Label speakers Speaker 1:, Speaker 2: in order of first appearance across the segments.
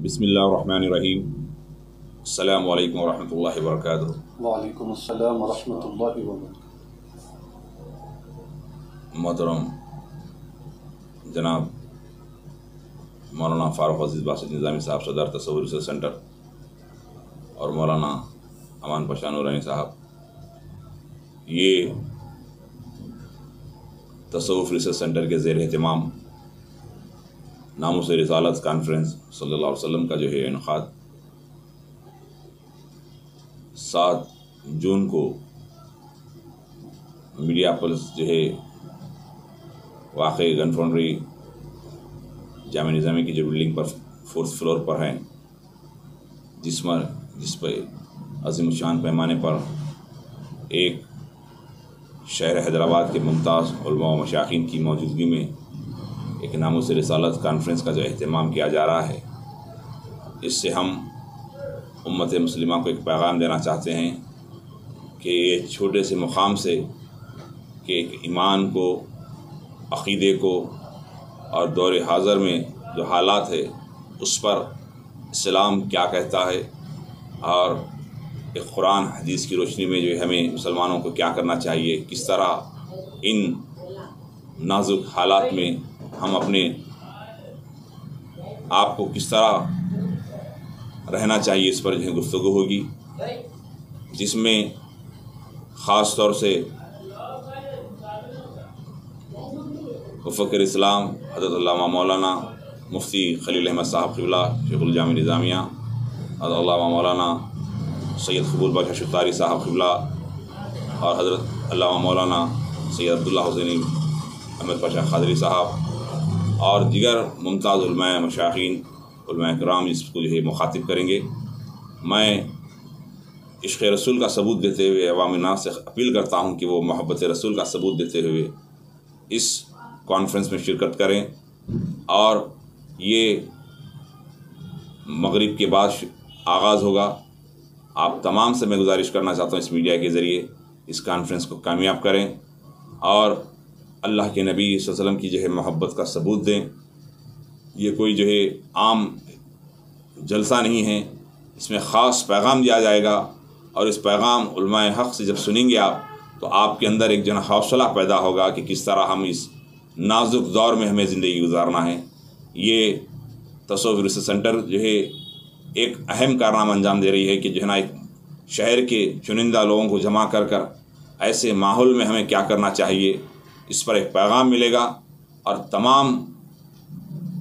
Speaker 1: बिस्मिल्लाहिर्रहमानिर्रहीम। अस्सलामु अलैकुम वरहमतुल्लाहि वबरकातुहू।
Speaker 2: वालेकुम अस्सलाम वरहमतुल्लाहि वबरकातुहू।
Speaker 1: मोहतरम जनाब मौलाना फ़ारूक अज़ीज़ बासित निज़ामी साहब सदर तसव्वुर रिसर्च सेंटर और मौलाना अमान पाशा नूरानी साहब, ये तसव्वुफ रिसर्च सेंटर के ज़ेर एहतिमाम नामूस रिसालत कॉन्फ्रेंस सल्लल्लाहु अलैहि वसल्लम का जो है इनक़ाद 7 जून को मीडिया पुलिस जो है वाक़ई गन फाउंड्री जामिया निज़ामी की जो बिल्डिंग पर 4th फ्लोर पर है, जिस पर अज़ीम शान पैमाने पर एक शहर हैदराबाद के मुमताज़ उलमा व मशाइख़ीन की मौजूदगी में एक नामूस रिसालत कॉन्फ्रेंस का जो अहतमाम किया जा रहा है, इससे हम उम्मत मुस्लिमा को एक पैगाम देना चाहते हैं कि ये छोटे से मुकाम से कि एक ईमान को, अक़ीदे को और दौर हाज़र में जो हालात है उस पर इस्लाम क्या कहता है और एक कुरान हदीस की रोशनी में जो हमें मुसलमानों को क्या करना चाहिए, किस तरह इन नाजुक हालात में हम अपने आप को किस तरह रहना चाहिए, इस पर जो है गुफ्तगू होगी, जिसमें ख़ास तौर से मुफ़क्किर इस्लाम हज़रत अल्लामा मौलाना मुफ्ती खलील अहमद साहब क़िबला शेखुल जामिया निज़ामिया, हज़रत अल्लामा मौलाना सैयद क़बूल बादशाह शुतारी साहब क़िबला और हज़रत अल्लामा मौलाना सैयद अब्दुल्ला हुसैनी अहमद पाशा क़ादरी साहब और दीगर मुमताज़ उलमाए मशाइख़ीन उलमाए किराम इसको जो है मुखातिब करेंगे। मैं इश्क़ रसूल का सबूत देते हुए अवाम नास से अपील करता हूँ कि वो मोहब्बत रसूल का सबूत देते हुए इस कॉन्फ्रेंस में शिरकत करें और ये मगरिब के बाद आगाज़ होगा। आप तमाम से मैं गुजारिश करना चाहता हूँ इस मीडिया के ज़रिए इस कॉन्फ्रेंस को कामयाब करें और अल्लाह के नबी सल्लल्लाहु अलैहि वसल्लम की जो है मोहब्बत का सबूत दें। ये कोई जो है आम जलसा नहीं है, इसमें ख़ास पैगाम दिया जाएगा और इस पैगाम उलमाए हक़ से जब सुनेंगे आप तो आपके अंदर एक जन हौसला पैदा होगा कि किस तरह हम इस नाजुक दौर में हमें ज़िंदगी गुजारना है। ये तसव्वुफ रिसर्च सेंटर जो है एक अहम कारनामा अंजाम दे रही है कि जो है ना एक शहर के चुनिंदा लोगों को जमा कर कर ऐसे माहौल में हमें क्या करना चाहिए, इस पर एक पैगाम मिलेगा और तमाम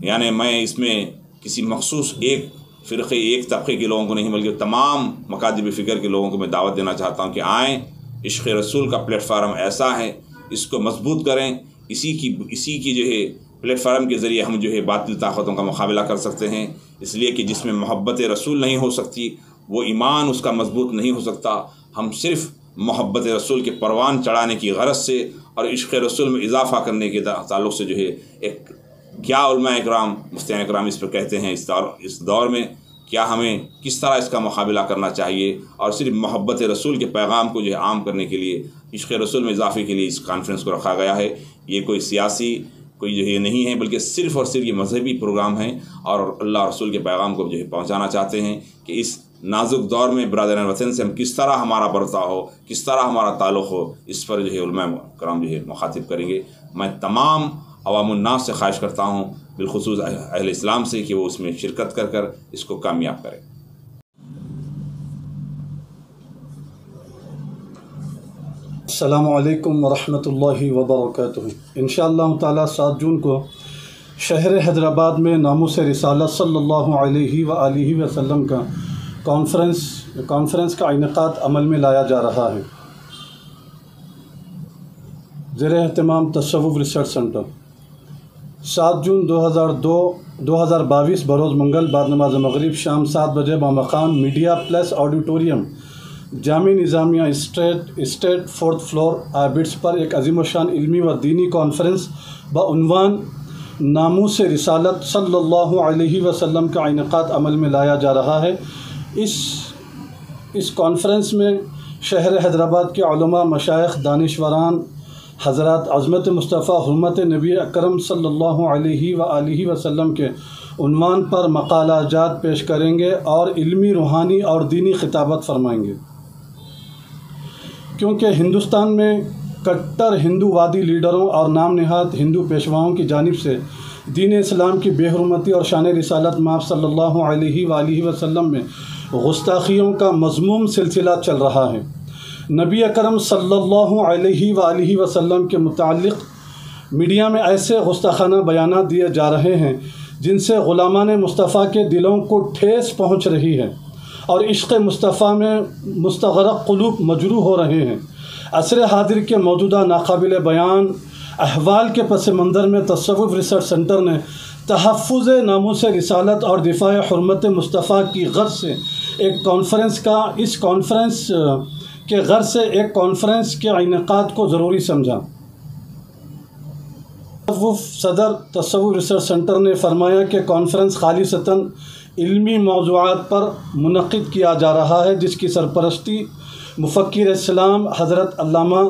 Speaker 1: यानी मैं इसमें किसी मखसूस एक फ़िरक़े एक तबके के लोगों को नहीं बल्कि तमाम मकातिब फ़िक्र के लोगों को मैं दावत देना चाहता हूँ कि आएँ, इश्क़ रसूल का प्लेटफार्म ऐसा है, इसको मजबूत करें। इसी की जो है प्लेटफार्म के ज़रिए हम जो है बातिल ताक़तों का मुकाबला कर सकते हैं, इसलिए कि जिसमें मोहब्बत रसूल नहीं हो सकती वो ईमान उसका मजबूत नहीं हो सकता। हम सिर्फ़ मोहब्बत रसूल के परवान चढ़ाने की गरज से और इश्क़ रसूल में इजाफ़ा करने के ताल्लुक़ से जो है एक क्या उलमाए किराम मुफ्तियान किराम इस पर कहते हैं, इस दौर में क्या हमें किस तरह इसका मुकाबला करना चाहिए और सिर्फ मोहब्बत रसूल के पैगाम को जो है आम करने के लिए इश्क़ रसूल में इजाफ़े के लिए इस कॉन्फ्रेंस को रखा गया है। ये कोई सियासी कोई जो है नहीं है बल्कि सिर्फ़ और सिर्फ ये मजहबी प्रोग्राम है और अल्लाह रसूल के पैगाम को जो है पहुँचाना चाहते हैं कि इस नाजुक दौर में बरादरान वतन से हम किस तरह हमारा बर्ताव हो, किस तरह हमारा ताल्लुक़ हो, इस पर जो है उलमाए किराम जो है मुखातिब करेंगे। मैं तमाम अवामुन नास से ख्वाहिश करता हूँ बिलखुसूस अहले इस्लाम से कि वो उसमें शिरकत कर कर इसको कामयाब करें।
Speaker 2: अस्सलामु अलैकुम वरहमतुल्लाहि वबरकातुहू। इंशाअल्लाह ताला 7 जून को शहर हैदराबाद में नामूस रिसालत सल्लल्लाहु अलैहि व आलिहि वसल्लम का कॉन्फ्रेंस का इनेकाद अमल में लाया जा रहा है। ज़ेर एहतमाम तसव्वुफ रिसर्च सेंटर 7 जून 2022 बरोज़ मंगल बाद नमाज मगरिब शाम 7 बजे बामकाम media plus auditorium Jamia Nizamia state 4th floor Abids पर एक अज़ीम शान इल्मी व दीनी कॉन्फ्रेंस बउन्वान नामूस रिसालत सल्लल्लाहु अलैहि वसल्लम का इनेकाद अमल में लाया जा रहा है। इस कॉन्फ्रेंस में शहर हैदराबाद के उलमा, मशाइख़, दानिशवरान हज़रात अज़मत मुस्तफ़ा हुर्मत नबी अकरम सल्लल्लाहु अलैहि व आलिहि वसल्लम के عنوان پر مقالہ جات پیش کریں گے اور علمی، روحانی اور دینی خطابت فرمائیں گے۔ کیونکہ ہندوستان میں کٹر ہندو وادی لیڈروں اور نام نہاد ہندو پیشواؤں کی جانب سے دین اسلام کی بے حرمتی اور شان رسالت مآب صلی اللہ علیہ وآلہ وسلم میں گستاخیوں کا مذموم سلسلہ چل رہا ہے۔ نبی اکرم صلی اللہ علیہ وآلہ وسلم کے متعلق میڈیا میں ایسے گستاخانہ بیانات دیے جا رہے ہیں جن سے غلامان مصطفیٰ کے دلوں کو ٹھیس پہنچ رہی ہے اور عشق مصطفیٰ میں مستغرق قلوب مجروح ہو رہے ہیں۔ عصر حاضر کے موجودہ ناقابل بیان احوال کے پس منظر میں تصوف ریسرچ سینٹر نے تحفظ ناموس رسالت اور دفاع حرمت مصطفیٰ کی غرض سے ایک کانفرنس کے انعقاد کو ضروری سمجھا۔ صدر تصوف ریسرچ سینٹر نے فرمایا کہ کانفرنس خالصتاً علمی موضوعات پر منعقد کیا جا رہا ہے، جس کی سرپرستی مفکر اسلام حضرت علامہ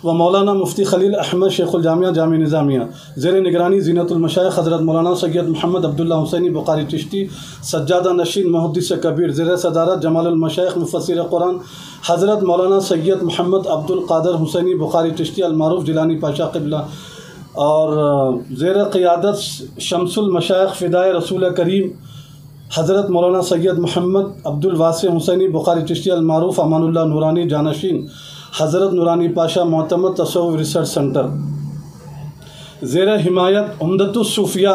Speaker 2: و مولانا مفتی خلیل احمد شیخ الجامعہ جامعہ نظامیہ زیر نگرانی زینت المشائخ حضرت مولانا سید محمد عبداللہ حسینی بخاری چشتی سجادہ نشین محدث کبیر، زیر صدارت جمال المشائخ مفسر قرآن حضرت مولانا سید محمد عبد القادر حسینی بخاری چشتی المعروف جیلانی پاشا قبلہ، اور زیر قیادت شمس المشائخ فدائے رسول کریم حضرت مولانا سید محمد عبد الواسع حسینی بخاری چشتی المعروف امان اللہ نورانی جانشین حضرت نورانی پاشا معتمد تصوف ریسرچ سینٹر، زیر حمایت عمدۃ الصوفیہ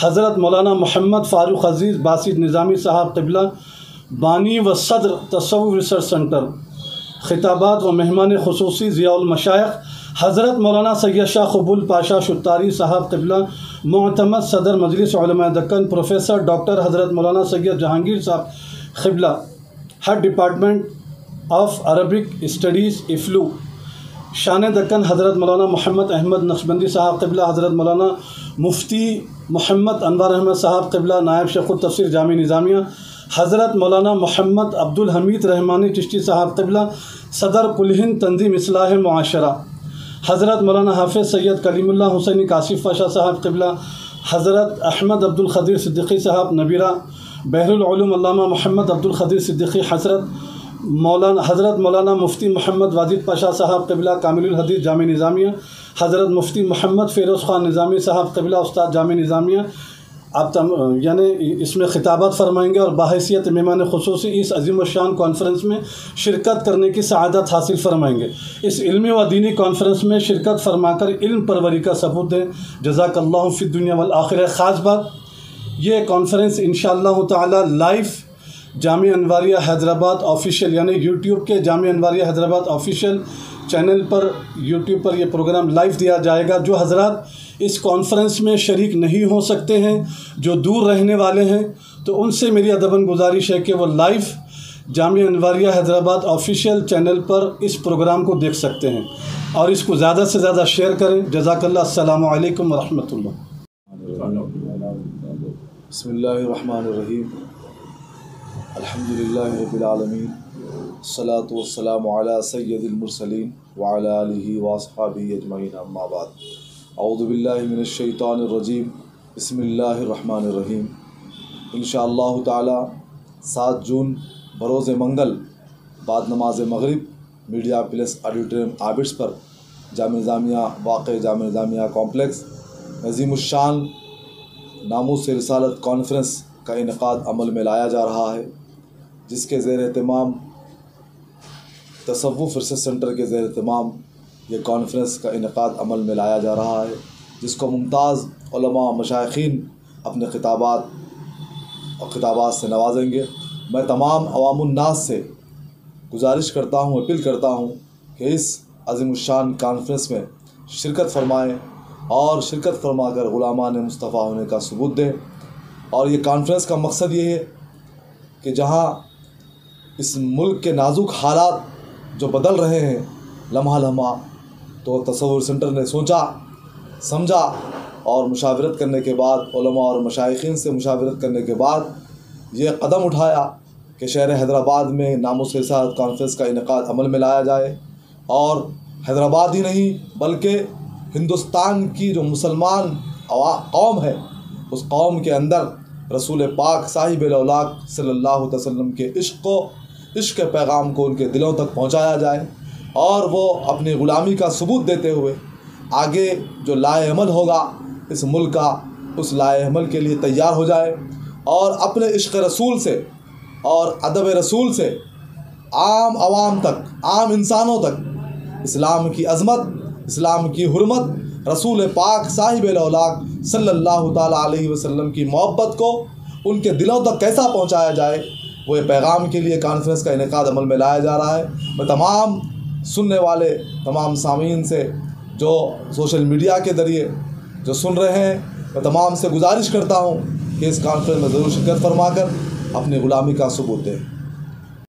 Speaker 2: حضرت مولانا محمد فاروق عزیز باسط نظامی صاحب قبلہ بانی و صدر تصوف ریسرچ سینٹر۔ خطابات و مہمان خصوصی ضیاء المشائخ حضرت مولانا سید شاہ قبول پاشا شتاری صاحب قبلہ معتمد صدر مجلس علماء دکن پروفیسر ڈاکٹر حضرت مولانا سید جہانگیر صاحب قبلہ head department of Arabic studies EFLU شان دکن حضرت مولانا محمد احمد نقشبندی صاحب قبلہ حضرت مولانا مفتی محمد انور احمد صاحب قبلہ نائب شیخ التفسیر جامعہ نظامیہ حضرت مولانا محمد عبد الحمید رحمانی چشتی صاحب قبلہ صدر کل ہند تنظیم اصلاح معاشرہ حضرت مولانا حافظ سید کلیم اللہ حسینی کاشف پاشا صاحب قبلہ حضرت احمد عبد القدیر صدیقی صاحب نبیرہ بحر العلوم علامہ محمد عبد القدیر صدیقی حضرت مولانا مفتی محمد واجد پاشا صاحب قبلہ کامل الحدیث جامعہ نظامیہ حضرت مفتی محمد فیروز خان نظامی صاحب قبلہ استاد جامعہ نظامیہ آپ یعنی اس میں خطابات فرمائیں گے اور باحیثیت مہمان خصوصی اس عظیم الشان کانفرنس میں شرکت کرنے کی سعادت حاصل فرمائیں گے۔ اس علمی و دینی کانفرنس میں شرکت فرما کر علم پروری کا ثبوت دیں۔ جزاک اللہ فی الدنیا والآخرہ۔ خاص بات، یہ کانفرنس انشاءاللہ تعالی لائیو جامعہ انواریہ حیدرآباد آفیشیل یعنی یوٹیوب کے جامعہ انواریہ حیدرآباد آفیشیل چینل پر یوٹیوب پر یہ پروگرام لائیو دیا جائے گا۔ جو حضرات اس کانفرنس میں شریک نہیں ہو سکتے ہیں، جو دور رہنے والے ہیں، تو ان سے میری ادباً گزارش ہے کہ وہ لائیو جامعہ انواریہ حیدرآباد آفیشیل چینل پر اس پروگرام کو دیکھ سکتے ہیں اور اس کو زیادہ سے زیادہ شیئر کریں۔ جزاک اللہ۔ السلام علیکم ورحمۃ اللہ۔
Speaker 3: بسم اللہ الرحمن الرحیم۔ الحمدللہ رب العالمین، الصلاۃ والسلام علی سید المرسلین وعلی آلہ واصحابہ اجمعین، اما بعد۔ اعوذ باللہ من الشیطان الرجیم، بسم اللہ الرحمن الرحیم۔ انشاءاللہ تعالی 7 جون بروز منگل بعد نماز مغرب میڈیا پلس آڈیٹوریم آبٹس پر جامعہ نظامیہ واقع جامعہ نظامیہ کمپلیکس عظیم الشان ناموس رسالت کانفرنس کا انعقاد عمل میں لایا جا رہا ہے، جس کے زیر اہتمام تصوف ریسرچ سینٹر کے زیر اہتمام یہ کانفرنس کا انعقاد عمل میں لایا جا رہا ہے، جس کو ممتاز علماء مشائخین اپنے خطابات سے نوازیں گے۔ میں تمام عوام الناس سے گزارش کرتا ہوں، اپیل کرتا ہوں کہ اس عظیم الشان کانفرنس میں شرکت فرمائیں اور شرکت فرما کر غلامان مصطفیٰ ہونے کا ثبوت دیں۔ اور یہ کانفرنس کا مقصد یہ ہے کہ جہاں اس ملک کے نازک حالات جو بدل رہے ہیں لمحہ لمحہ، تو تصور سینٹر نے سوچا سمجھا اور مشاورت کرنے کے بعد علماء اور مشائخین سے مشاورت کرنے کے بعد یہ قدم اٹھایا کہ شہر حیدرآباد میں ناموس رسالت کانفرنس کا انعقاد عمل میں لایا جائے، اور حیدرآباد ہی نہیں بلکہ ہندوستان کی جو مسلمان قوم ہے اس قوم کے اندر रसूल पाक साहिब लौलाक सल्लल्लाहु अलैहि वसल्लम के इश्क के पैगाम को उनके दिलों तक पहुँचाया जाए और वो अपनी ग़ुलामी का सबूत देते हुए आगे जो लाए अमल होगा इस मुल्क का, उस लाए अमल के लिए तैयार हो जाए और अपने इश्क रसूल से और अदब रसूल से आम आवाम तक, आम इंसानों तक इस्लाम की अज़मत, इस्लाम की हुर्मत, रसूल पाक साहिब लौलाक सल्लल्लाहु ताला अलैहि वसल्लम की मोहब्बत को उनके दिलों तक कैसा पहुँचाया जाए, वो पैगाम के लिए कॉन्फ्रेंस का इनेकाद अमल में लाया जा रहा है। मैं तमाम सुनने वाले तमाम सामीन से जो सोशल मीडिया के ज़रिए जो सुन रहे हैं, मैं तमाम से गुजारिश करता हूँ कि इस कॉन्फ्रेंस में ज़रूर शिरकत फरमा कर अपनी ग़ुलामी का सबूत दें।